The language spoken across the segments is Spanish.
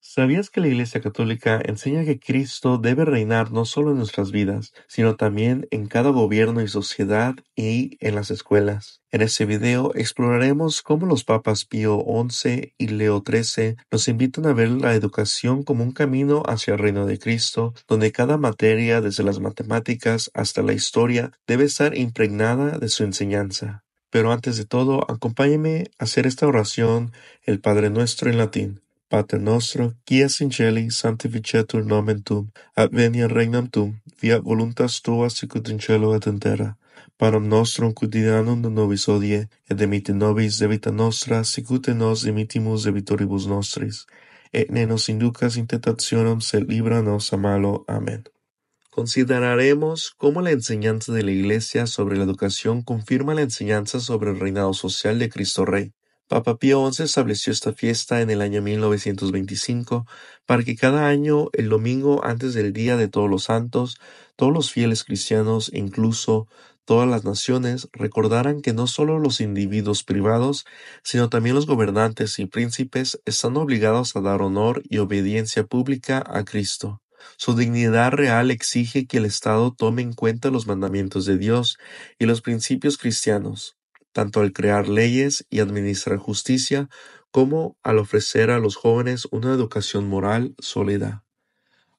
¿Sabías que la Iglesia Católica enseña que Cristo debe reinar no solo en nuestras vidas, sino también en cada gobierno y sociedad y en las escuelas? En este video exploraremos cómo los papas Pío XI y Leo XIII nos invitan a ver la educación como un camino hacia el reino de Cristo, donde cada materia, desde las matemáticas hasta la historia, debe estar impregnada de su enseñanza. Pero antes de todo, acompáñeme a hacer esta oración, el Padre Nuestro en latín. Pater nostro, qui es in celi, sanctificetur nomen tuum, adveniat regnam tuum, fiat voluntas tua sicut in cielo et in terra. Panem nostrum quotidianum da nobis hodie, et dimitte nobis debita nostra, sicut et nos dimittimus debitoribus nostris. Et ne nos inducas in tentationem, sed libra nos a malo. Amén. Consideraremos cómo la enseñanza de la Iglesia sobre la educación confirma la enseñanza sobre el reinado social de Cristo Rey. Papa Pío XI estableció esta fiesta en el año 1925 para que cada año, el domingo antes del Día de Todos los Santos, todos los fieles cristianos e incluso todas las naciones recordaran que no solo los individuos privados, sino también los gobernantes y príncipes están obligados a dar honor y obediencia pública a Cristo. Su dignidad real exige que el Estado tome en cuenta los mandamientos de Dios y los principios cristianos, tanto al crear leyes y administrar justicia, como al ofrecer a los jóvenes una educación moral sólida.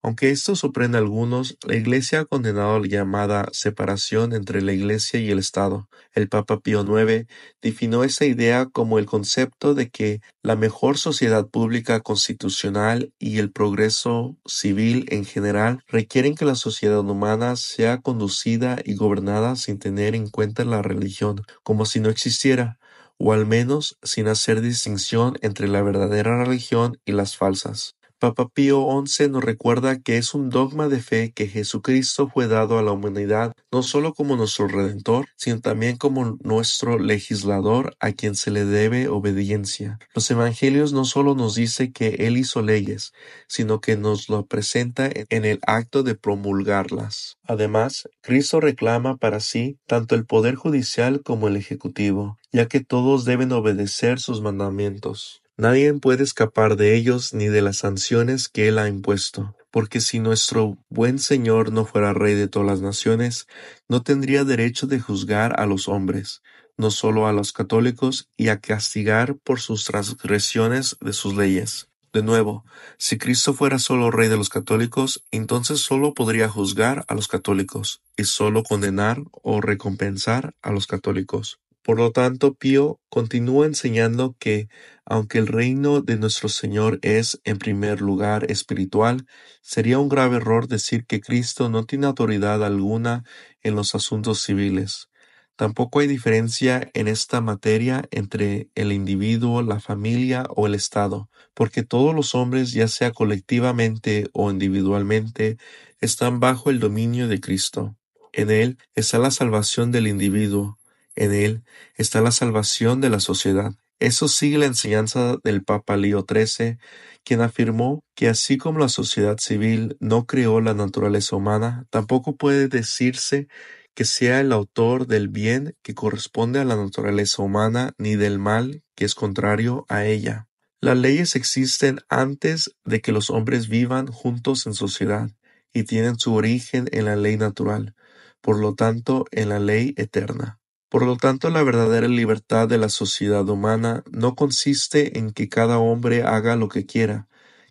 Aunque esto sorprende a algunos, la Iglesia ha condenado la llamada separación entre la Iglesia y el Estado. El Papa Pío IX definió esta idea como el concepto de que la mejor sociedad pública constitucional y el progreso civil en general requieren que la sociedad humana sea conducida y gobernada sin tener en cuenta la religión, como si no existiera, o al menos sin hacer distinción entre la verdadera religión y las falsas. Papa Pío XI nos recuerda que es un dogma de fe que Jesucristo fue dado a la humanidad no solo como nuestro Redentor, sino también como nuestro legislador a quien se le debe obediencia. Los evangelios no solo nos dice que Él hizo leyes, sino que nos lo presenta en el acto de promulgarlas. Además, Cristo reclama para sí tanto el poder judicial como el ejecutivo, ya que todos deben obedecer sus mandamientos. Nadie puede escapar de ellos ni de las sanciones que Él ha impuesto, porque si nuestro buen Señor no fuera Rey de todas las naciones, no tendría derecho de juzgar a los hombres, no solo a los católicos, y a castigar por sus transgresiones de sus leyes. De nuevo, si Cristo fuera solo Rey de los católicos, entonces solo podría juzgar a los católicos, y solo condenar o recompensar a los católicos. Por lo tanto, Pío continúa enseñando que, aunque el reino de nuestro Señor es, en primer lugar, espiritual, sería un grave error decir que Cristo no tiene autoridad alguna en los asuntos civiles. Tampoco hay diferencia en esta materia entre el individuo, la familia o el Estado, porque todos los hombres, ya sea colectivamente o individualmente, están bajo el dominio de Cristo. En Él está la salvación del individuo. En Él está la salvación de la sociedad. Eso sigue la enseñanza del Papa Leo XIII, quien afirmó que así como la sociedad civil no creó la naturaleza humana, tampoco puede decirse que sea el autor del bien que corresponde a la naturaleza humana ni del mal que es contrario a ella. Las leyes existen antes de que los hombres vivan juntos en sociedad y tienen su origen en la ley natural, por lo tanto en la ley eterna. Por lo tanto, la verdadera libertad de la sociedad humana no consiste en que cada hombre haga lo que quiera,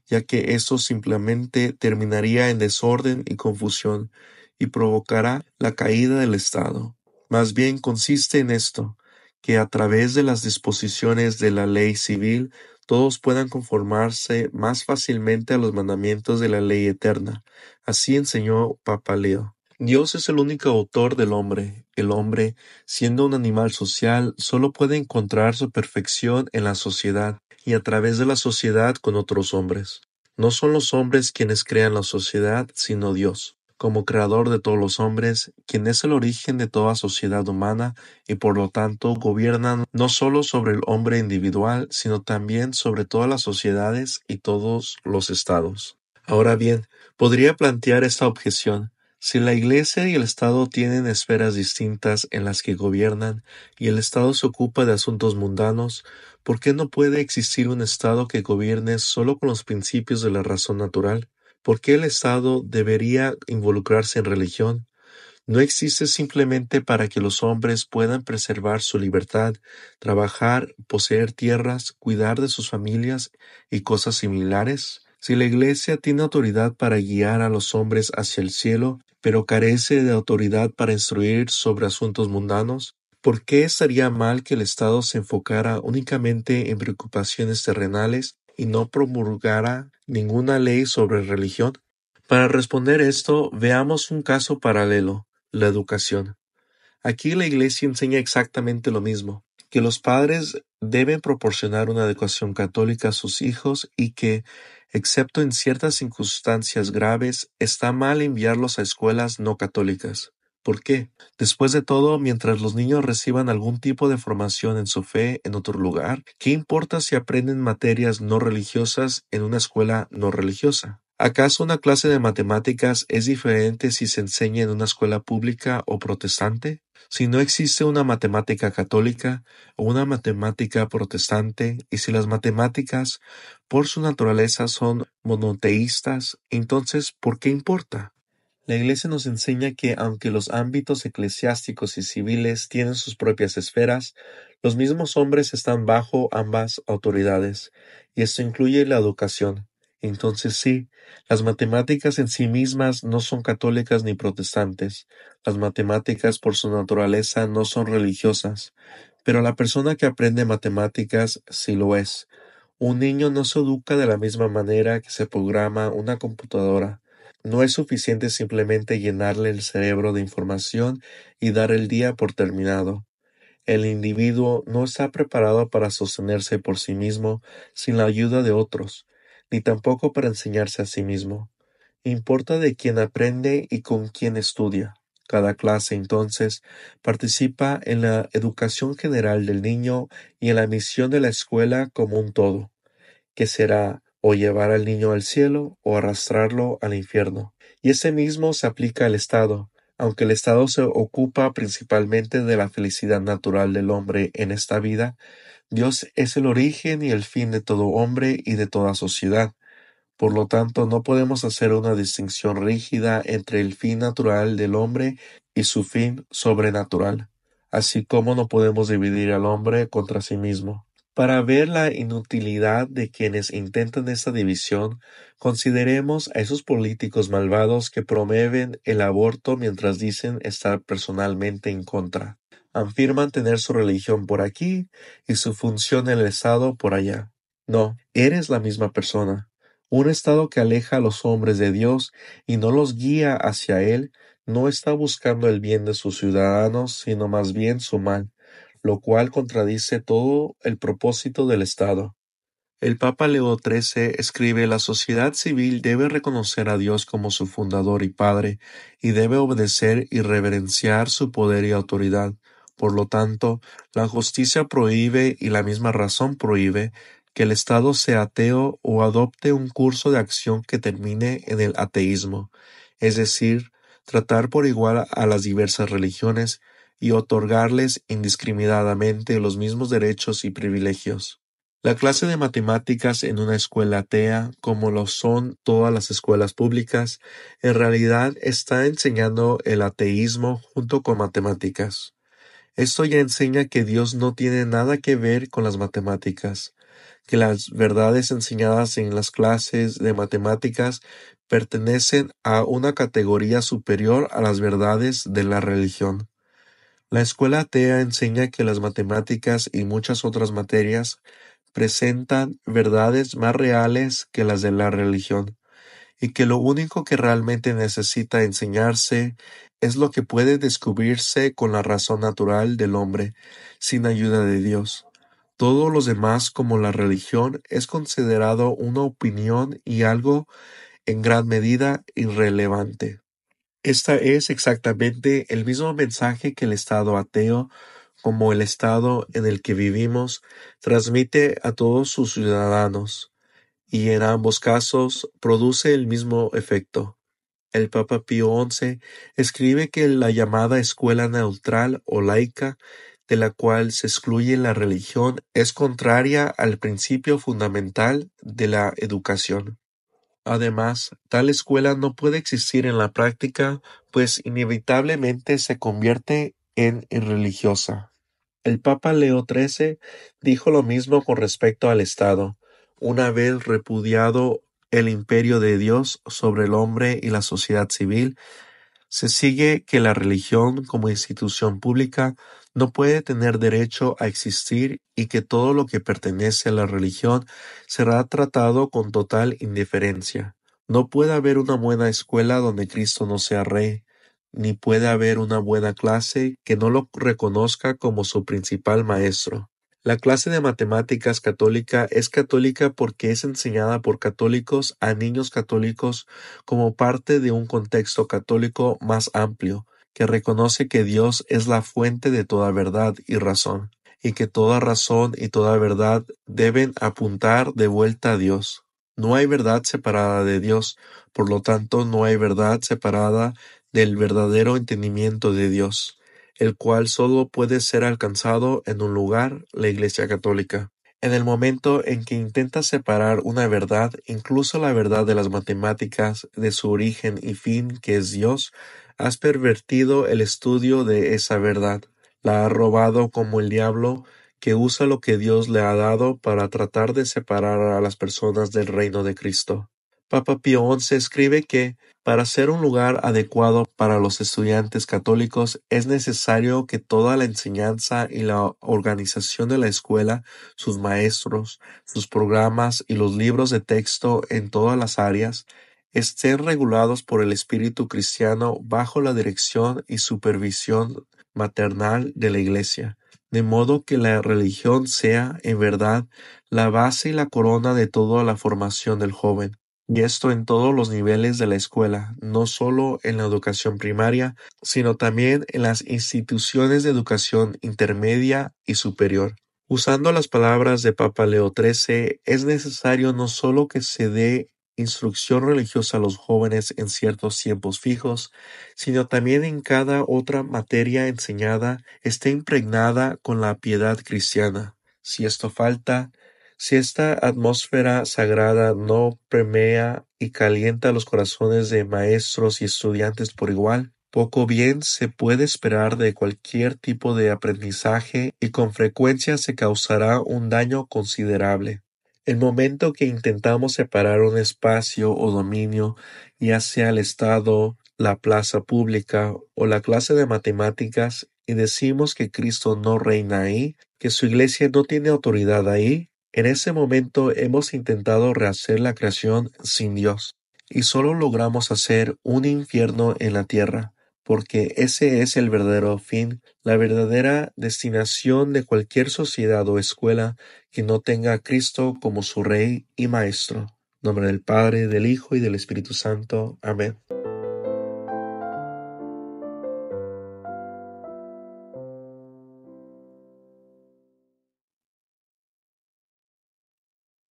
ya que eso simplemente terminaría en desorden y confusión y provocará la caída del Estado. Más bien consiste en esto, que a través de las disposiciones de la ley civil todos puedan conformarse más fácilmente a los mandamientos de la ley eterna. Así enseñó Papa Leo. Dios es el único autor del hombre. El hombre, siendo un animal social, solo puede encontrar su perfección en la sociedad y a través de la sociedad con otros hombres. No son los hombres quienes crean la sociedad, sino Dios, como creador de todos los hombres, quien es el origen de toda sociedad humana y por lo tanto gobiernan no solo sobre el hombre individual, sino también sobre todas las sociedades y todos los estados. Ahora bien, podría plantear esta objeción. Si la Iglesia y el Estado tienen esferas distintas en las que gobiernan y el Estado se ocupa de asuntos mundanos, ¿Por qué no puede existir un Estado que gobierne solo con los principios de la razón natural? ¿Por qué el Estado debería involucrarse en religión? No existe simplemente para que los hombres puedan preservar su libertad, trabajar, poseer tierras, cuidar de sus familias y cosas similares. Si la Iglesia tiene autoridad para guiar a los hombres hacia el cielo, pero carece de autoridad para instruir sobre asuntos mundanos, ¿por qué estaría mal que el Estado se enfocara únicamente en preocupaciones terrenales y no promulgara ninguna ley sobre religión? Para responder esto, veamos un caso paralelo: la educación. Aquí la Iglesia enseña exactamente lo mismo, que los padres deben proporcionar una educación católica a sus hijos y que, excepto en ciertas circunstancias graves, está mal enviarlos a escuelas no católicas. ¿Por qué? Después de todo, mientras los niños reciban algún tipo de formación en su fe en otro lugar, ¿qué importa si aprenden materias no religiosas en una escuela no religiosa? ¿Acaso una clase de matemáticas es diferente si se enseña en una escuela pública o protestante? Si no existe una matemática católica o una matemática protestante, y si las matemáticas por su naturaleza son monoteístas, entonces ¿por qué importa? La Iglesia nos enseña que aunque los ámbitos eclesiásticos y civiles tienen sus propias esferas, los mismos hombres están bajo ambas autoridades, y esto incluye la educación. Entonces sí, las matemáticas en sí mismas no son católicas ni protestantes. Las matemáticas por su naturaleza no son religiosas, pero la persona que aprende matemáticas sí lo es. Un niño no se educa de la misma manera que se programa una computadora. No es suficiente simplemente llenarle el cerebro de información y dar el día por terminado. El individuo no está preparado para sostenerse por sí mismo sin la ayuda de otros, ni tampoco para enseñarse a sí mismo. Importa de quién aprende y con quién estudia. Cada clase, entonces, participa en la educación general del niño y en la misión de la escuela como un todo, que será o llevar al niño al cielo o arrastrarlo al infierno. Y ese mismo se aplica al Estado, aunque el Estado se ocupa principalmente de la felicidad natural del hombre en esta vida. Dios es el origen y el fin de todo hombre y de toda sociedad. Por lo tanto, no podemos hacer una distinción rígida entre el fin natural del hombre y su fin sobrenatural, así como no podemos dividir al hombre contra sí mismo. Para ver la inutilidad de quienes intentan esta división, consideremos a esos políticos malvados que promueven el aborto mientras dicen estar personalmente en contra. Afirman tener su religión por aquí y su función en el Estado por allá. No, eres la misma persona. Un Estado que aleja a los hombres de Dios y no los guía hacia Él, no está buscando el bien de sus ciudadanos, sino más bien su mal, lo cual contradice todo el propósito del Estado. El Papa Leo XIII escribe: la sociedad civil debe reconocer a Dios como su fundador y padre, y debe obedecer y reverenciar su poder y autoridad. Por lo tanto, la justicia prohíbe y la misma razón prohíbe que el Estado sea ateo o adopte un curso de acción que termine en el ateísmo, es decir, tratar por igual a las diversas religiones y otorgarles indiscriminadamente los mismos derechos y privilegios. La clase de matemáticas en una escuela atea, como lo son todas las escuelas públicas, en realidad está enseñando el ateísmo junto con matemáticas. Esto ya enseña que Dios no tiene nada que ver con las matemáticas, que las verdades enseñadas en las clases de matemáticas pertenecen a una categoría superior a las verdades de la religión. La escuela atea enseña que las matemáticas y muchas otras materias presentan verdades más reales que las de la religión, y que lo único que realmente necesita enseñarse es lo que puede descubrirse con la razón natural del hombre, sin ayuda de Dios. Todo lo demás, como la religión, es considerado una opinión y algo en gran medida irrelevante. Esta es exactamente el mismo mensaje que el Estado ateo, como el Estado en el que vivimos, transmite a todos sus ciudadanos, y en ambos casos produce el mismo efecto. El Papa Pío XI escribe que la llamada escuela neutral o laica de la cual se excluye la religión, es contraria al principio fundamental de la educación. Además, tal escuela no puede existir en la práctica, pues inevitablemente se convierte en irreligiosa. El Papa Leo XIII dijo lo mismo con respecto al Estado, una vez repudiado el imperio de Dios sobre el hombre y la sociedad civil. Se sigue que la religión como institución pública no puede tener derecho a existir y que todo lo que pertenece a la religión será tratado con total indiferencia. No puede haber una buena escuela donde Cristo no sea rey, ni puede haber una buena clase que no lo reconozca como su principal maestro. La clase de matemáticas católica es católica porque es enseñada por católicos a niños católicos como parte de un contexto católico más amplio, que reconoce que Dios es la fuente de toda verdad y razón, y que toda razón y toda verdad deben apuntar de vuelta a Dios. No hay verdad separada de Dios, por lo tanto no hay verdad separada del verdadero entendimiento de Dios, el cual solo puede ser alcanzado en un lugar, la Iglesia Católica. En el momento en que intentas separar una verdad, incluso la verdad de las matemáticas, de su origen y fin, que es Dios, has pervertido el estudio de esa verdad. La has robado como el diablo, que usa lo que Dios le ha dado para tratar de separar a las personas del reino de Cristo. Papa Pío XI escribe que, para ser un lugar adecuado para los estudiantes católicos, es necesario que toda la enseñanza y la organización de la escuela, sus maestros, sus programas y los libros de texto en todas las áreas, estén regulados por el espíritu cristiano bajo la dirección y supervisión maternal de la Iglesia, de modo que la religión sea, en verdad, la base y la corona de toda la formación del joven. Y esto en todos los niveles de la escuela, no solo en la educación primaria, sino también en las instituciones de educación intermedia y superior. Usando las palabras de Papa Leo XIII, es necesario no solo que se dé instrucción religiosa a los jóvenes en ciertos tiempos fijos, sino también en cada otra materia enseñada esté impregnada con la piedad cristiana. Si esto falta, si esta atmósfera sagrada no permea y calienta los corazones de maestros y estudiantes por igual, poco bien se puede esperar de cualquier tipo de aprendizaje y con frecuencia se causará un daño considerable. El momento que intentamos separar un espacio o dominio, ya sea el Estado, la plaza pública o la clase de matemáticas, y decimos que Cristo no reina ahí, que su iglesia no tiene autoridad ahí, en ese momento hemos intentado rehacer la creación sin Dios, y solo logramos hacer un infierno en la tierra, porque ese es el verdadero fin, la verdadera destinación de cualquier sociedad o escuela que no tenga a Cristo como su Rey y Maestro. En nombre del Padre, del Hijo y del Espíritu Santo. Amén.